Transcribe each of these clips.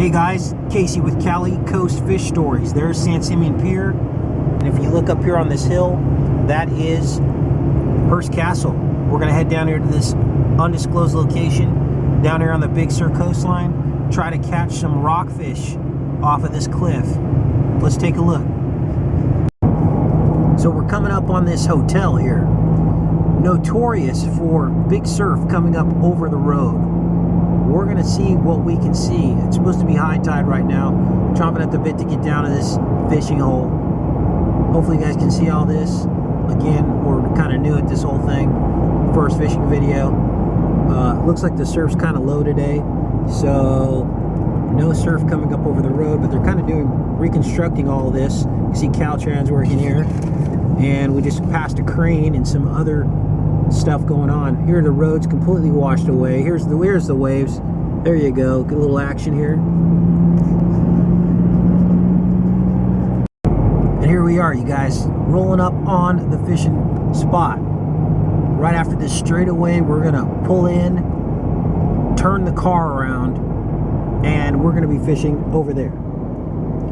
Hey guys, Casey with Cali Coast Fish Stories. There's San Simeon Pier, and if you look up here on this hill, that is Hearst Castle. We're gonna head down here to this undisclosed location down here on the Big Sur coastline, try to catch some rockfish off of this cliff. Let's take a look. So we're coming up on this hotel here, notorious for big surf coming up over the road. We're gonna see what we can see. It's supposed to be high tide right now. Chomping at the bit to get down to this fishing hole. Hopefully you guys can see all this. Again, we're kind of new at this whole thing. First fishing video. Looks like the surf's kind of low today, so no surf coming up over the road, but they're kind of reconstructing all of this. You see Caltrans working here, and we just passed a crane and some other stuff going on. Here the road's completely washed away. Here's the waves. There you go. Get a little action here. And here we are, you guys, rolling up on the fishing spot. Right after this straightaway, we're gonna pull in, turn the car around, and we're gonna be fishing over there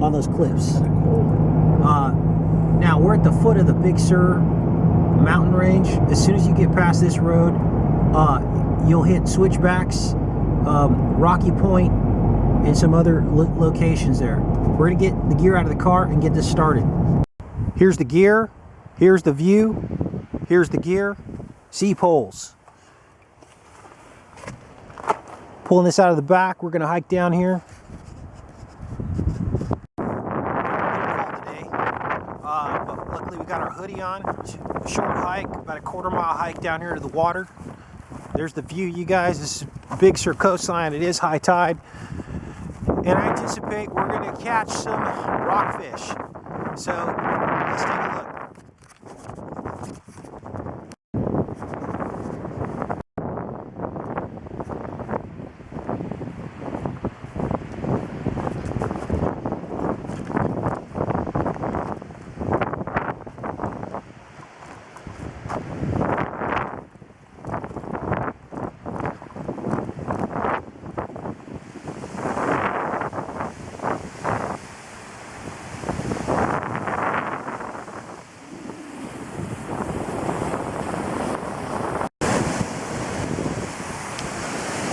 on those cliffs. Now we're at the foot of the Big Sur mountain range. As soon as you get past this road, you'll hit switchbacks, Rocky Point, and some other locations there. We're gonna get the gear out of the car and get this started. Here's the gear, here's the view, here's the gear, sea poles. Pulling this out of the back, we're gonna hike down here. But luckily we got our hoodie on. A short hike, about a quarter-mile hike down here to the water. There's the view, you guys. This is Big Sur coastline. It is high tide, and I anticipate we're going to catch some rockfish. So let's take a look.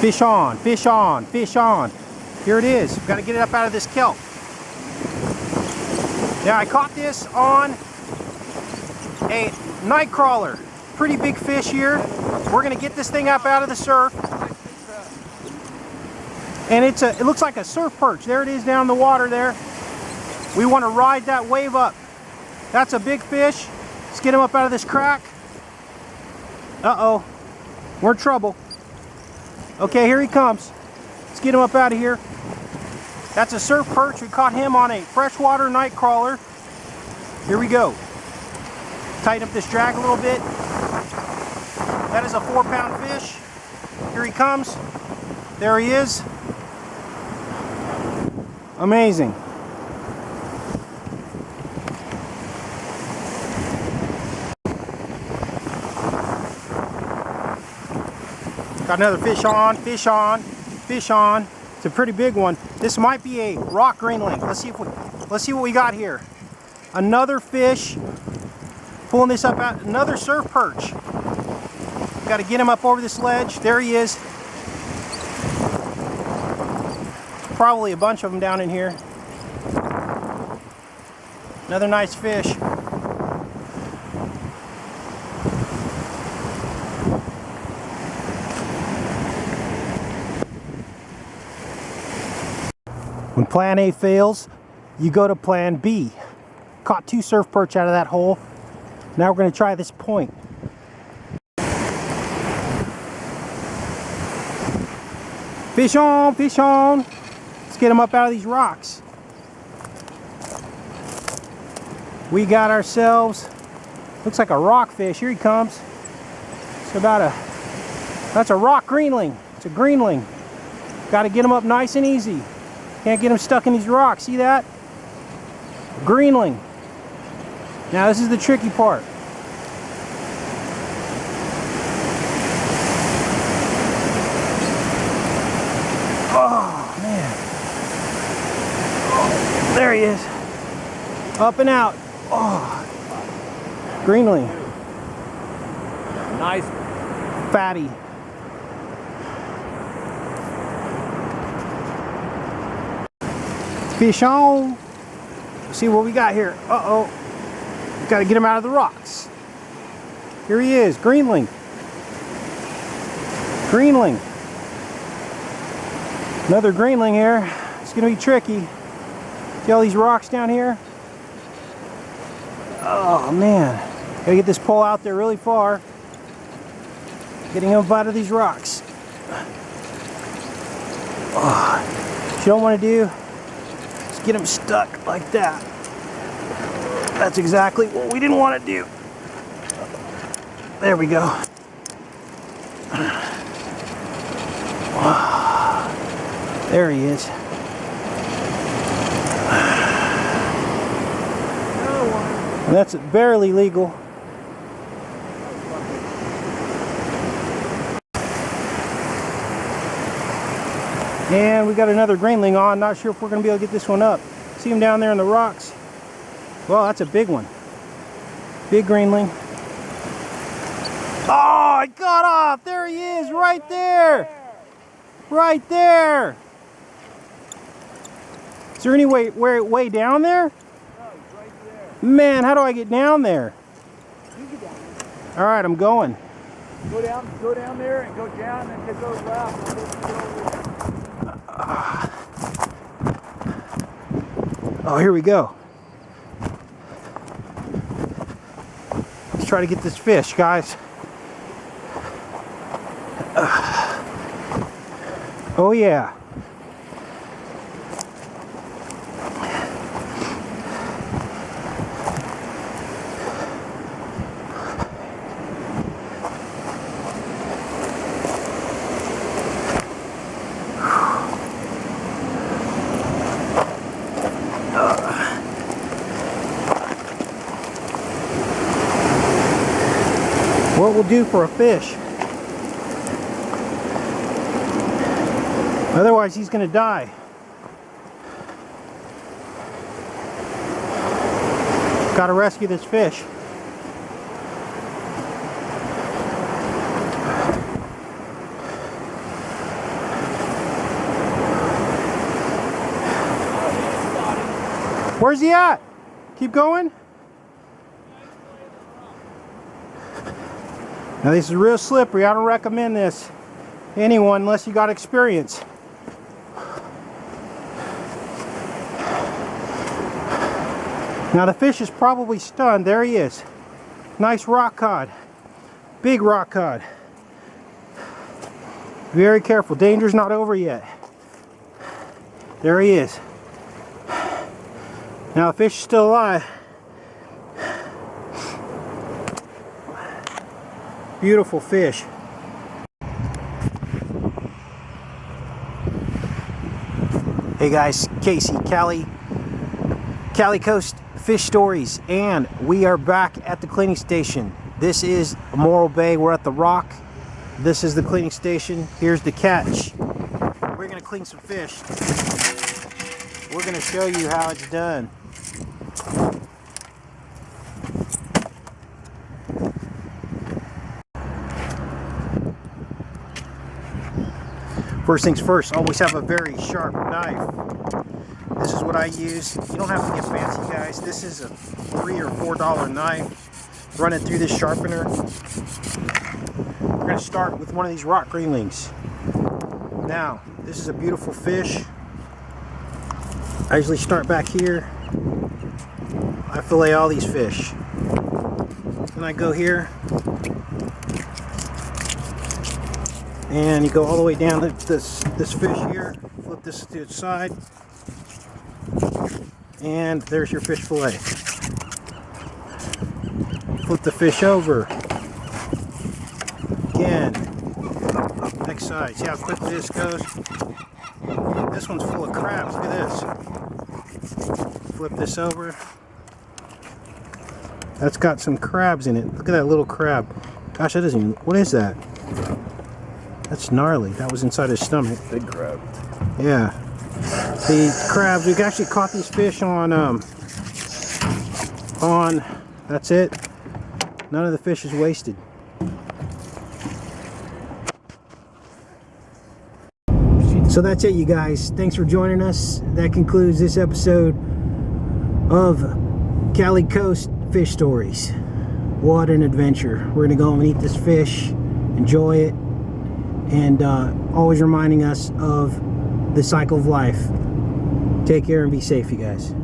Fish on, fish on, fish on. Here it is. We've got to get it up out of this kelp. Now I caught this on a night crawler. Pretty big fish here. We're going to get this thing up out of the surf. And it looks like a surf perch. There it is down the water there. We want to ride that wave up. That's a big fish. Let's get him up out of this crack. Uh-oh. We're in trouble. Okay, here he comes. Let's get him up out of here. That's a surf perch. We caught him on a freshwater night crawler. Here we go. Tighten up this drag a little bit. That is a 4-pound fish. Here he comes. There he is. Amazing. Got another fish on, fish on, fish on. It's a pretty big one. This might be a rock greenling. Let's see what we got here. Another fish. Pulling this up out. Another surf perch. Got to get him up over this ledge. There he is. Probably a bunch of them down in here. Another nice fish. When plan A fails, you go to plan B. Caught 2 surf perch out of that hole. Now we're going to try this point. Fish on, fish on. Let's get them up out of these rocks. We got ourselves, looks like a rockfish. Here he comes. It's that's a rock greenling. It's a greenling. Got to get them up nice and easy. Can't get them stuck in these rocks. See that? Greenling. Now this is the tricky part. Oh man. he is. Up and out. Oh, greenling. Nice. Fatty. Fish on. Let's see what we got here. Uh-oh. Got to get him out of the rocks. Here he is, greenling. Greenling. Another greenling here. It's going to be tricky. See all these rocks down here? Oh man. Got to get this pole out there really far. Getting him up out of these rocks. Oh, what you don't want to do is get him stuck like that. That's exactly what we didn't want to do. There we go. There he is. That's barely legal. And we got another greenling on. Not sure if we're going to be able to get this one up. See him down there in the rocks? Well, that's a big one. Big greenling. Oh, it got off. There he is, right there. Right there. Is there any way down there? No, it's right there. Man, how do I get down there? You get down there. All right, I'm going. Go down there and go down and get those left. Oh, here we go. Let's try to get this fish, guys. Oh yeah. What we'll do for a fish. Otherwise he's going to die. Got to rescue this fish. Where's he at? Keep going. Now this is real slippery. I don't recommend this to anyone unless you got experience. Now the fish is probably stunned. There he is. Nice rock cod. Big rock cod. Very careful. Danger's not over yet. There he is. Now the fish is still alive. Beautiful fish. Hey guys, Casey, Cali Coast Fish Stories, and we are back at the cleaning station. This is Morro Bay. We're at the Rock. This is the cleaning station. Here's the catch. We're gonna clean some fish. We're gonna show you how it's done. First things first, always have a very sharp knife. This is what I use. You don't have to get fancy, guys. This is a $3 or $4 knife. Run it through this sharpener. We're going to start with one of these rock greenlings. Now, this is a beautiful fish. I usually start back here. I fillet all these fish. Then I go here. And you go all the way down to this fish here. Flip this to its side. And there's your fish fillet. Flip the fish over. Again. Next side. See how quickly this goes? This one's full of crabs. Look at this. Flip this over. That's got some crabs in it. Look at that little crab. Gosh, that doesn't even... What is that? That's gnarly. That was inside his stomach. Big crab. Yeah. The crabs, we actually caught these fish on, that's it. None of the fish is wasted. So that's it, you guys. Thanks for joining us. That concludes this episode of Cali Coast Fish Stories. What an adventure. We're going to go and eat this fish, enjoy it, and always reminding us of the cycle of life. Take care and be safe, you guys.